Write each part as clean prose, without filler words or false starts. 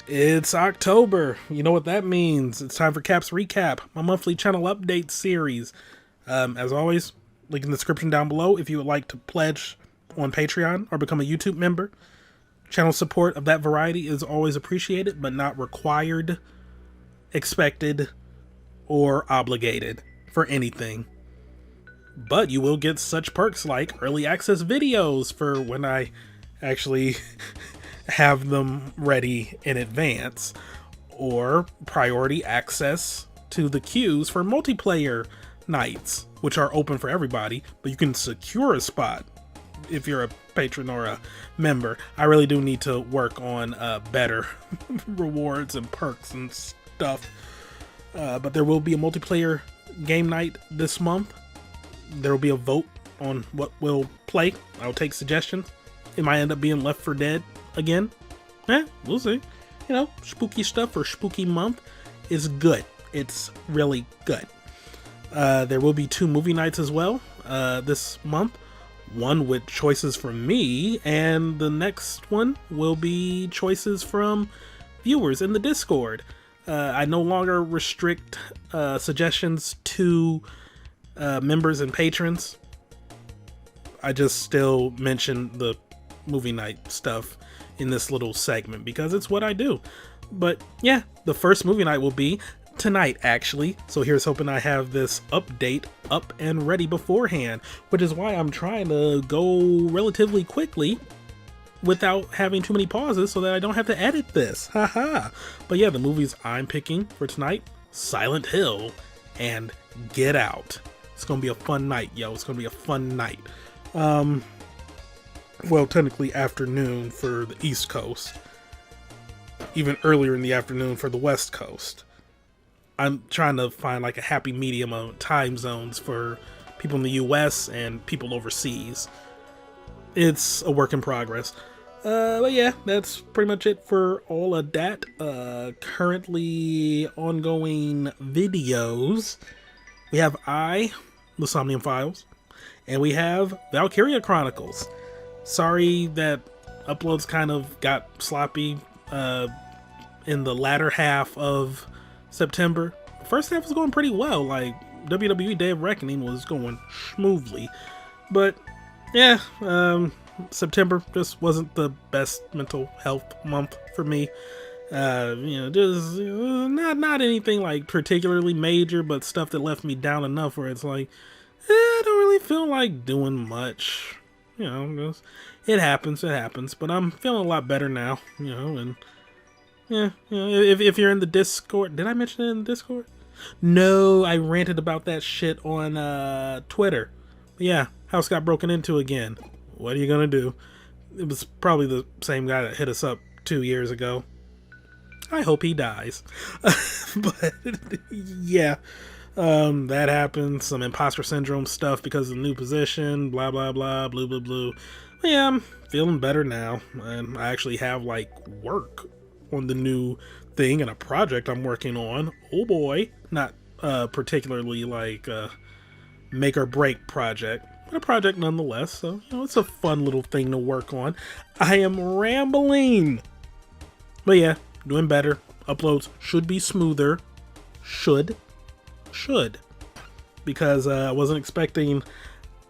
It's October. You know what that means. It's time for Cap's Recap, my monthly channel update series. As always, link in the description down below if you would like to pledge on Patreon or become a YouTube member. Channel support of that variety is always appreciated, but not required, expected, or obligated for anything. But you will get such perks like early access videos for when I actually have them ready in advance, or priority access to the queues for multiplayer nights, which are open for everybody, but you can secure a spot if you're a patron or a member. I really do need to work on better rewards and perks and stuff, but there will be a multiplayer game night this month. There will be a vote on what we'll play. I'll take suggestions. It might end up being Left 4 Dead again. We'll see. You know, spooky stuff for spooky month is good. It's really good. There will be 2 movie nights as well this month. One with choices from me, and the next one will be choices from viewers in the Discord. I no longer restrict suggestions to members and patrons. I just still mention the movie night stuff in this little segment because it's what I do. But yeah, the first movie night will be tonight, actually. So here's hoping I have this update up and ready beforehand, which is why I'm trying to go relatively quickly without having too many pauses so that I don't have to edit this. Haha. But yeah, the movies I'm picking for tonight: Silent Hill and Get Out. It's gonna be a fun night, yo. It's gonna be a fun night. Well, technically afternoon for the East Coast. Even earlier in the afternoon for the West Coast. I'm trying to find like a happy medium of time zones for people in the US and people overseas. It's a work in progress. But yeah, that's pretty much it for all of that. Currently ongoing videos. We have The Somnium Files, and we have Valkyria Chronicles. Sorry that uploads kind of got sloppy in the latter half of September. First half was going pretty well. Like, WWE Day of Reckoning was going smoothly. But yeah, September just wasn't the best mental health month for me. You know, just not anything like particularly major, but stuff that left me down enough where it's like, I don't really feel like doing much. You know, it happens, but I'm feeling a lot better now, you know, and yeah, you know, if you're in the Discord, did I mention it in the Discord? No, I ranted about that shit on Twitter. But yeah, house got broken into again. What are you gonna do? It was probably the same guy that hit us up 2 years ago. I hope he dies. But yeah, that happened. Some imposter syndrome stuff because of the new position, blah blah blah, blue blue blue. But yeah, I'm feeling better now, and I actually have like work on the new thing and a project I'm working on. Oh boy, not particularly like make or break project, but a project nonetheless. So you know, it's a fun little thing to work on. I am rambling, but yeah, doing better. Uploads should be smoother. Should. Because I wasn't expecting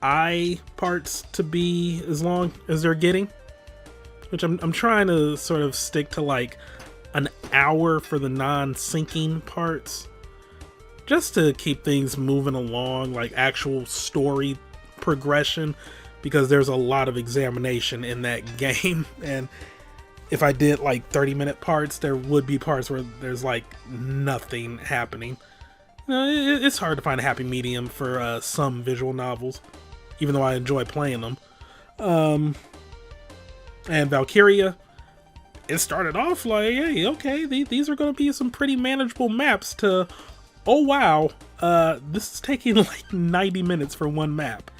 parts to be as long as they're getting. Which I'm trying to sort of stick to like an hour for the non-syncing parts. Just to keep things moving along, like actual story progression. Because there's a lot of examination in that game. And if I did like 30-minute parts, there would be parts where there's like nothing happening. You know, it's hard to find a happy medium for some visual novels, even though I enjoy playing them. And Valkyria, it started off like, hey, okay, these are going to be some pretty manageable maps to, oh wow, this is taking like 90 minutes for one map.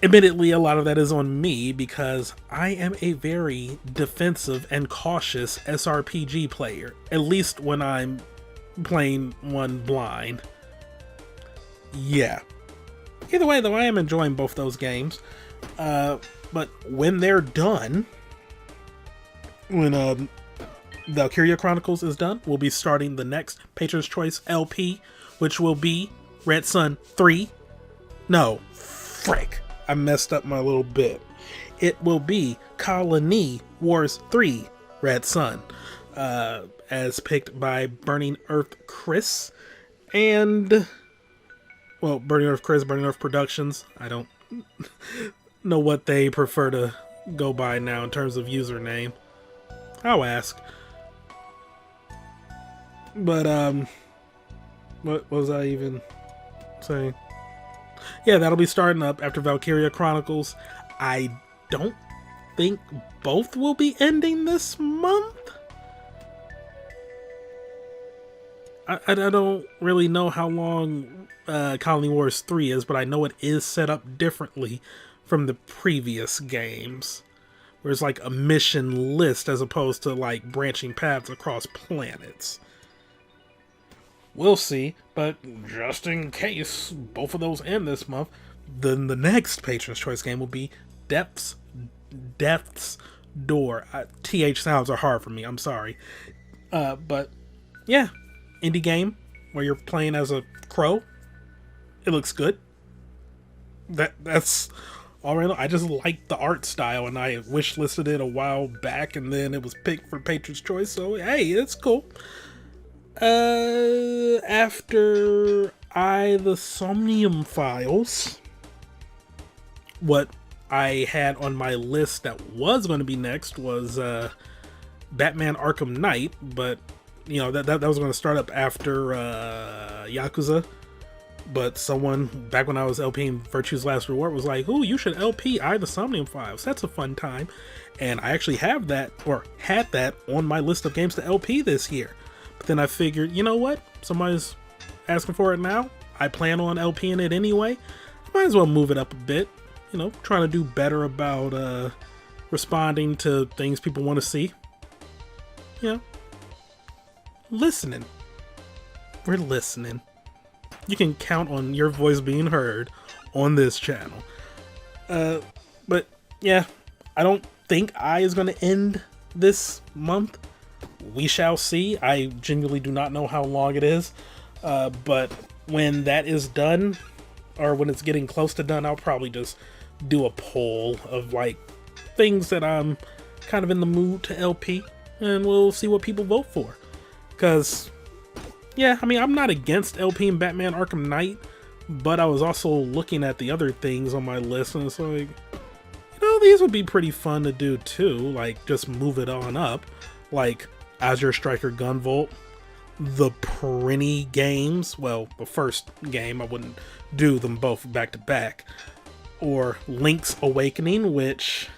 Admittedly, a lot of that is on me because I am a very defensive and cautious SRPG player, at least when I'm playing one blind. Yeah. Either way, though, I am enjoying both those games. But when they're done, when Valkyria Chronicles is done, we'll be starting the next Patron's Choice LP, which will be Red Sun 3. No, frick, I messed up my little bit. It will be Colony Wars 3 Red Sun, as picked by Burning Earth Chris, and, well, Burning Earth Chris, Burning Earth Productions. I don't know what they prefer to go by now in terms of username. I'll ask. But, what was I even saying? Yeah, that'll be starting up after Valkyria Chronicles. I don't think both will be ending this month. I don't really know how long Colony Wars 3 is, but I know it is set up differently from the previous games, where it's like a mission list as opposed to like branching paths across planets. We'll see, but just in case both of those end this month, then the next Patron's Choice game will be Death's Door. TH sounds are hard for me, I'm sorry. But yeah, indie game where you're playing as a crow. It looks good. That's all right. I just like the art style, and I wishlisted it a while back, and then it was picked for Patron's Choice, so hey, it's cool. After the Somnium Files, what I had on my list that was going to be next was Batman Arkham Knight, but you know that was going to start up after Yakuza. But someone back when I was LPing Virtue's Last Reward was like, "Ooh, you should LP the Somnium Files. That's a fun time." And I actually have that, or had that, on my list of games to LP this year. But then I figured, you know what? Somebody's asking for it now. I plan on LPing it anyway. Might as well move it up a bit. You know, trying to do better about responding to things people want to see. You know, listening. We're listening. You can count on your voice being heard on this channel. But yeah, I don't think is going to end this month. We shall see. I genuinely do not know how long it is. But when that is done, or when it's getting close to done, I'll probably just do a poll of like things that I'm kind of in the mood to LP, and we'll see what people vote for. Because yeah, I mean, I'm not against LP and Batman Arkham Knight, but I was also looking at the other things on my list, and it's like, you know, these would be pretty fun to do too, like just move it on up, like Azure Striker Gunvolt, the Prinny games, well, the first game, I wouldn't do them both back to back, or Link's Awakening, which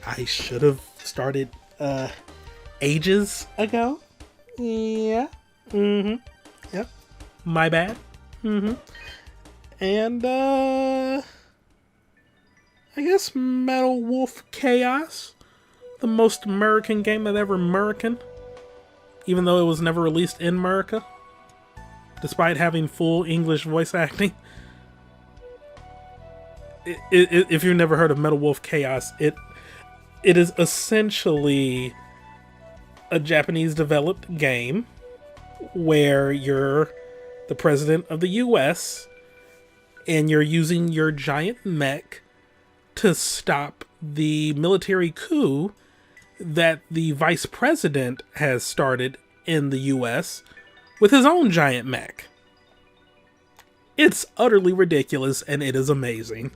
I should have started ages ago. Yeah. Yep. My bad. And I guess Metal Wolf Chaos, the most American game that ever American, even though it was never released in America, despite having full English voice acting. If you've never heard of Metal Wolf Chaos, it is essentially a Japanese developed game where you're the president of the US and you're using your giant mech to stop the military coup that the vice president has started in the US with his own giant mech. It's utterly ridiculous, and it is amazing.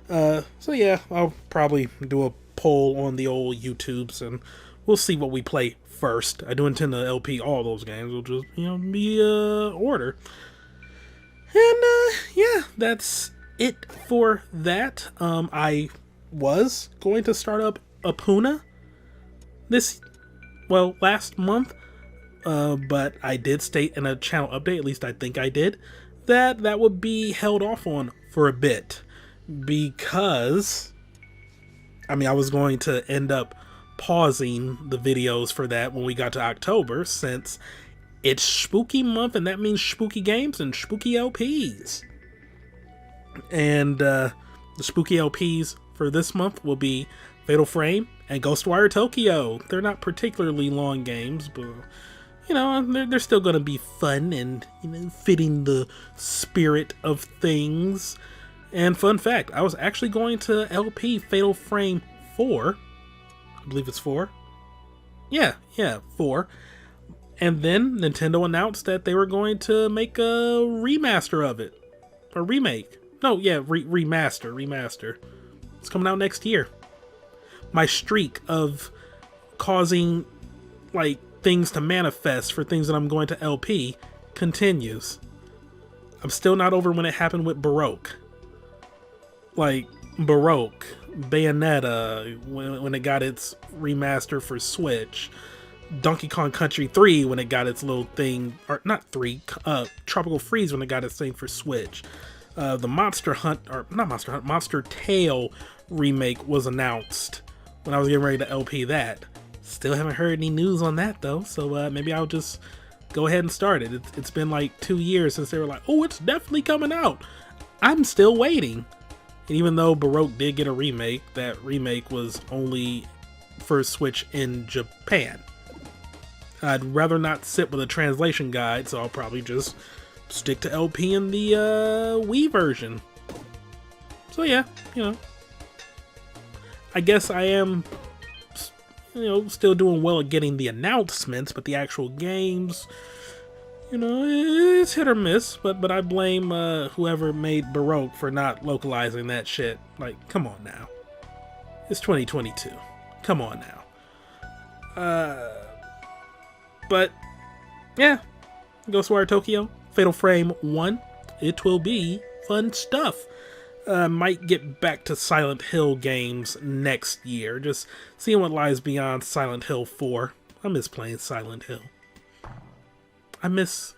So yeah, I'll probably do a poll on the old YouTubes, and we'll see what we play first. I do intend to LP all those games. We'll just, you know, be order. And yeah, that's it for that. I was going to start up Apuna last month, but I did state in a channel update, at least I think I did, that would be held off on for a bit, because I mean, I was going to end up pausing the videos for that when we got to October, since it's spooky month, and that means spooky games and spooky LPs. And the spooky LPs for this month will be Fatal Frame, and Ghostwire Tokyo. They're not particularly long games, but you know, they're still going to be fun and, you know, fitting the spirit of things. And fun fact, I was actually going to LP Fatal Frame 4. I believe it's 4. Yeah, 4. And then Nintendo announced that they were going to make a remaster of it. Or remake. No, yeah, remaster. It's coming out next year. My streak of causing, like, things to manifest for things that I'm going to LP continues. I'm still not over when it happened with Baroque. Like, Baroque, Bayonetta, when it got its remaster for Switch. Donkey Kong Country 3 when it got its little thing, or not 3, Tropical Freeze when it got its thing for Switch. The Monster Tale remake was announced when I was getting ready to LP that. Still haven't heard any news on that though, so maybe I'll just go ahead and start it. It's been like 2 years since they were like, oh, it's definitely coming out. I'm still waiting. And even though Baroque did get a remake, that remake was only for Switch in Japan. I'd rather not sit with a translation guide, so I'll probably just stick to LP in the Wii version. So yeah, you know, I guess I am, you know, still doing well at getting the announcements, but the actual games, you know, it's hit or miss. But I blame whoever made Baroque for not localizing that shit. Like, come on now, it's 2022. Come on now. But yeah, Ghostwire Tokyo, Fatal Frame 1, it will be fun stuff. Might get back to Silent Hill games next year, just seeing what lies beyond Silent Hill 4. I miss playing Silent Hill. I was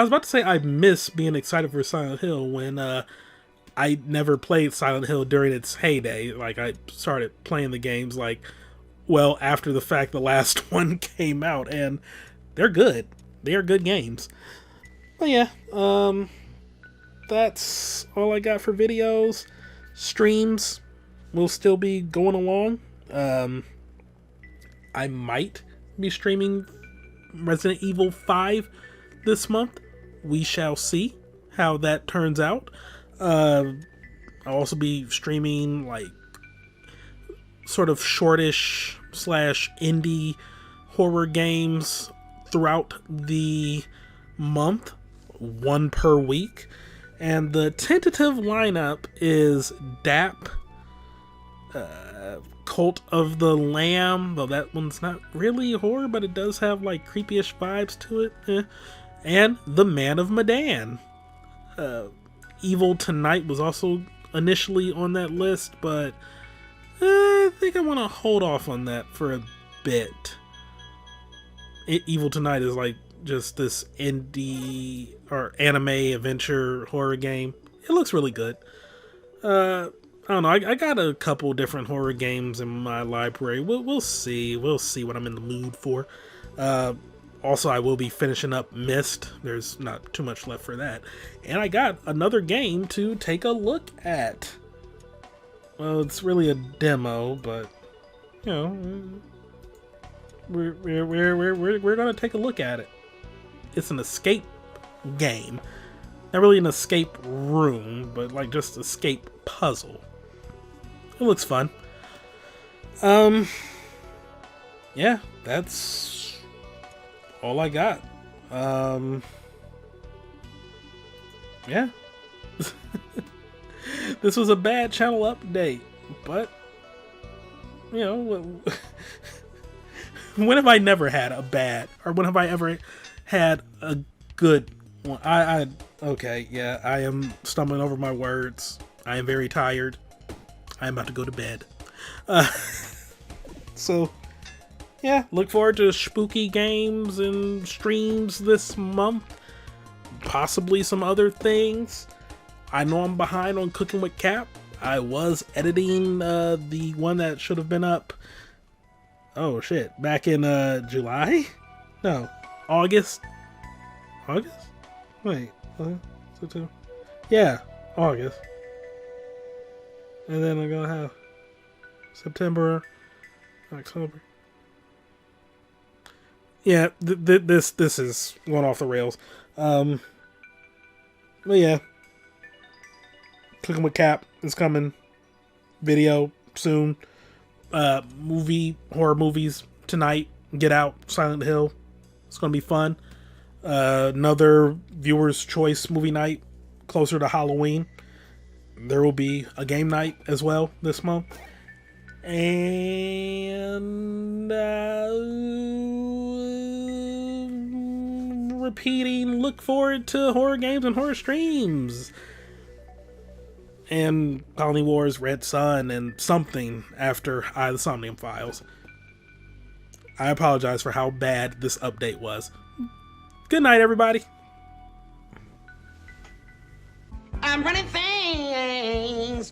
about to say I miss being excited for Silent Hill when I never played Silent Hill during its heyday. Like, I started playing the games like, well, after the fact the last one came out, and they're good. They are good games. But yeah, that's all I got for videos. Streams will still be going along. I might be streaming Resident Evil 5 this month. We shall see how that turns out. I'll also be streaming like sort of shortish / indie horror games throughout the month, 1 per week. And the tentative lineup is DAP, Cult of the Lamb, though that one's not really horror, but it does have like creepy-ish vibes to it, and The Man of Medan. Evil Tonight was also initially on that list, but I think I want to hold off on that for a bit. Evil Tonight is like just this indie or anime adventure horror game. It looks really good. I don't know. I got a couple different horror games in my library. We'll see. We'll see what I'm in the mood for. Also, I will be finishing up Myst. There's not too much left for that. And I got another game to take a look at. Well, it's really a demo, but you know, we're gonna take a look at it. It's an escape game. Not really an escape room, but like just escape puzzle. It looks fun. Yeah, that's all I got. Yeah. This was a bad channel update, but you know, when have I never had a bad, or when have I ever had a good one? Okay, yeah, I am stumbling over my words. I am very tired. I am about to go to bed. So, yeah, look forward to spooky games and streams this month. Possibly some other things. I know I'm behind on Cooking with Cap. I was editing the one that should have been up, oh shit, back in July? No, August? August? Wait, yeah, August. And then I'm gonna have September, October. Yeah, this is going off the rails. But yeah, Cooking with Cap is coming. Video soon. Horror movies tonight. Get Out, Silent Hill. It's gonna be fun. Another viewer's choice movie night closer to Halloween. There will be a game night as well this month. And repeating, look forward to horror games and horror streams. And Colony Wars, Red Sun, and something after the Somnium Files. I apologize for how bad this update was. Good night, everybody. I'm running things.